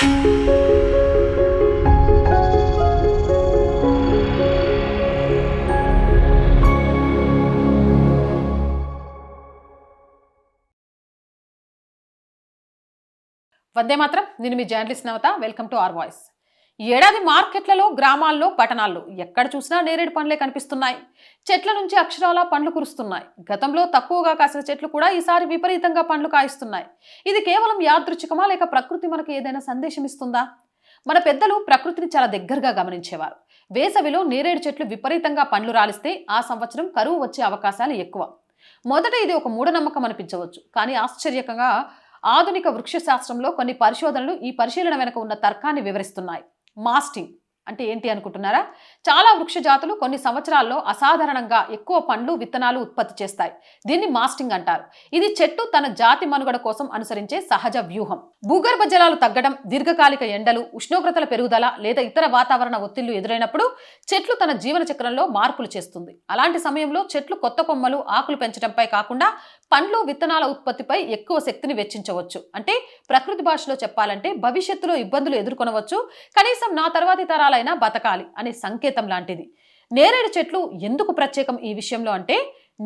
వందే మాత్రం. నేను మీ journalist Navata. Welcome to our voice. ఈ ఏడాది మార్కెట్లలో, గ్రామాల్లో, పట్టణాల్లో ఎక్కడ చూసినా నేరేడు పండ్లే కనిపిస్తున్నాయి. చెట్ల నుంచి అక్షరాల పండ్లు కురుస్తున్నాయి. గతంలో తక్కువగా కాసిన చెట్లు కూడా ఈసారి విపరీతంగా పండ్లు కాయిస్తున్నాయి. ఇది కేవలం యాదృచ్ఛికమా, లేక ప్రకృతి మనకు ఏదైనా సందేశం ఇస్తుందా? మన పెద్దలు ప్రకృతిని చాలా దగ్గరగా గమనించేవారు. వేసవిలో నేరేడు చెట్లు విపరీతంగా పండ్లు రాలిస్తే ఆ సంవత్సరం కరువు వచ్చే అవకాశాలు ఎక్కువ. మొదట ఇది ఒక మూఢనమ్మకం అనిపించవచ్చు, కానీ ఆశ్చర్యకంగా ఆధునిక వృక్ష శాస్త్రంలో కొన్ని పరిశోధనలు ఈ పరిశీలన వెనుక ఉన్న తర్కాన్ని వివరిస్తున్నాయి. మాస్టింగ్ అంటే ఏంటి అనుకుంటున్నారా? చాలా వృక్ష జాతులు కొన్ని సంవత్సరాల్లో అసాధారణంగా ఎక్కువ పండ్లు, విత్తనాలు ఉత్పత్తి చేస్తాయి. దీన్ని మాస్టింగ్ అంటారు. ఇది చెట్టు తన జాతి మనుగడ కోసం అనుసరించే సహజ వ్యూహం. భూగర్భ జలాలు తగ్గడం, దీర్ఘకాలిక ఎండలు, ఉష్ణోగ్రతల పెరుగుదల లేదా ఇతర వాతావరణ ఒత్తిళ్లు ఎదురైనప్పుడు చెట్లు తన జీవన చక్రంలో మార్పులు చేస్తుంది. అలాంటి సమయంలో చెట్లు కొత్త కొమ్మలు, ఆకులు పెంచడంపై కాకుండా పండ్లు, విత్తనాల ఉత్పత్తిపై ఎక్కువ శక్తిని వెచ్చించవచ్చు. అంటే ప్రకృతి భాషలో చెప్పాలంటే భవిష్యత్తులో ఇబ్బందులు ఎదుర్కొనవచ్చు, కనీసం నా తర్వాతి తరాలైనా బతకాలి అనే సంకేతం లాంటిది. నేరేడు చెట్లు ఎందుకు ప్రత్యేకం ఈ విషయంలో అంటే,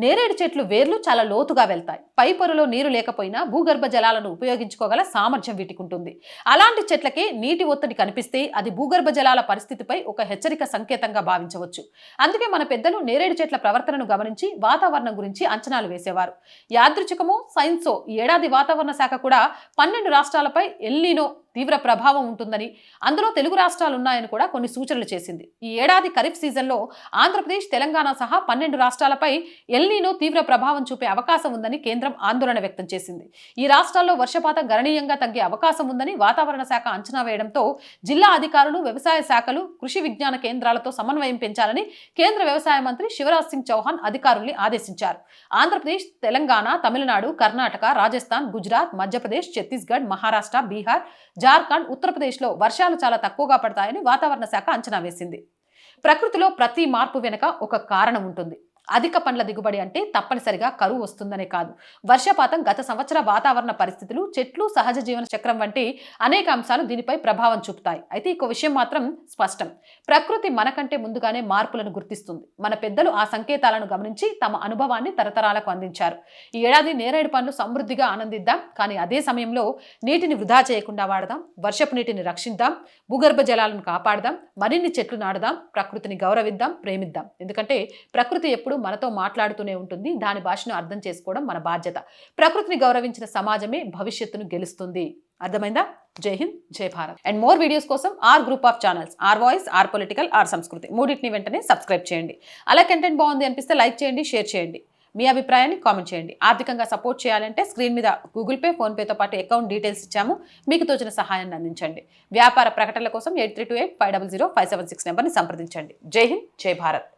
నేరేడు చెట్లు వేర్లు చాలా లోతుగా వెళ్తాయి. పై పొరలో నీరు లేకపోయినా భూగర్భ జలాలను ఉపయోగించుకోగల సామర్థ్యం వీటికి ఉంటుంది. అలాంటి చెట్లకి నీటి ఒత్తిడి కనిపిస్తే అది భూగర్భ జలాల పరిస్థితిపై ఒక హెచ్చరిక సంకేతంగా భావించవచ్చు. అందుకే మన పెద్దలు నేరేడు చెట్ల ప్రవర్తనను గమనించి వాతావరణం గురించి అంచనాలు వేసేవారు. యాదృచ్ఛికమో సైన్సో ఈ ఏడాది వాతావరణ శాఖ కూడా 12 రాష్ట్రాలపై ఎల్నినో తీవ్ర ప్రభావం ఉంటుందని, అందులో తెలుగు రాష్ట్రాలు ఉన్నాయని కూడా కొన్ని సూచనలు చేసింది. ఈ ఏడాది ఖరీఫ్ సీజన్లో ఆంధ్రప్రదేశ్, తెలంగాణ సహా 12 రాష్ట్రాలపై ఎల్నినో తీవ్ర ప్రభావం చూపే అవకాశం ఉందని కేంద్రం ఆందోళన వ్యక్తం చేసింది. ఈ రాష్ట్రాల్లో వర్షపాతం గణనీయంగా తగ్గే అవకాశం ఉందని వాతావరణ శాఖ అంచనా వేయడంతో జిల్లా అధికారులు, వ్యవసాయ శాఖలు, కృషి విజ్ఞాన కేంద్రాలతో సమన్వయం పెంచాలని కేంద్ర వ్యవసాయ మంత్రి శివరాజ్ సింగ్ చౌహాన్ అధికారుల్ని ఆదేశించారు. ఆంధ్రప్రదేశ్, తెలంగాణ, తమిళనాడు, కర్ణాటక, రాజస్థాన్, గుజరాత్, మధ్యప్రదేశ్, ఛత్తీస్గఢ్, మహారాష్ట్ర, బీహార్, జార్ఖండ్, ఉత్తరప్రదేశ్లో వర్షాలు చాలా తక్కువగా పడతాయని వాతావరణ శాఖ అంచనా వేసింది. ప్రకృతిలో ప్రతి మార్పు వెనుక ఒక కారణం ఉంటుంది. అధిక పండ్ల దిగుబడి అంటే తప్పనిసరిగా కరువు వస్తుందనే కాదు, వర్షపాతం, గత సంవత్సర వాతావరణ పరిస్థితులు, చెట్లు, సహజ జీవన చక్రం వంటి అనేక అంశాలు దీనిపై ప్రభావం చూపుతాయి. అయితే ఒక విషయం మాత్రం స్పష్టం: ప్రకృతి మనకంటే ముందుగానే మార్పులను గుర్తిస్తుంది. మన పెద్దలు ఆ సంకేతాలను గమనించి తమ అనుభవాన్ని తరతరాలకు అందించారు. ఈ ఏడాది నేరేడు పండ్లు సమృద్ధిగా ఆనందిద్దాం, కానీ అదే సమయంలో నీటిని వృధా చేయకుండా వాడదాం, వర్షపు నీటిని రక్షిద్దాం, భూగర్భ జలాలను కాపాడదాం, మరిన్ని చెట్లు నాడదాం, ప్రకృతిని గౌరవిద్దాం, ప్రేమిద్దాం. ఎందుకంటే ప్రకృతి ఎప్పుడు మనతో మాట్లాడుతూనే ఉంటుంది. దాని భాషను అర్థం చేసుకోవడం మన బాధ్యత. ప్రకృతిని గౌరవించిన సమాజమే భవిష్యత్తును గెలుస్తుంది. అర్థమైందా? జై హింద్, జై భారత్. అండ్ మోర్ వీడియోస్ కోసం our group of channels, our voice, our political, our Sanskriti మూడింటిని వెంటనే సబ్స్క్రైబ్ చేయండి. అలా కంటెంట్ బాగుంది అనిపిస్తే లైక్ చేయండి, షేర్ చేయండి, మీ అభిప్రాయాన్ని కామెంట్ చేయండి. ఆర్థికంగా సపోర్ట్ చేయాలంటే స్క్రీన్ మీద గూగుల్ పే, ఫోన్పేతో పాటు అకౌంట్ డీటెయిల్స్ ఇచ్చాము. మీకు తోచిన సహాయాన్ని అందించండి. వ్యాపార ప్రకటనల కోసం 8328500576 నెంబర్ని సంప్రదించండి. జై హింద్, జై భారత్.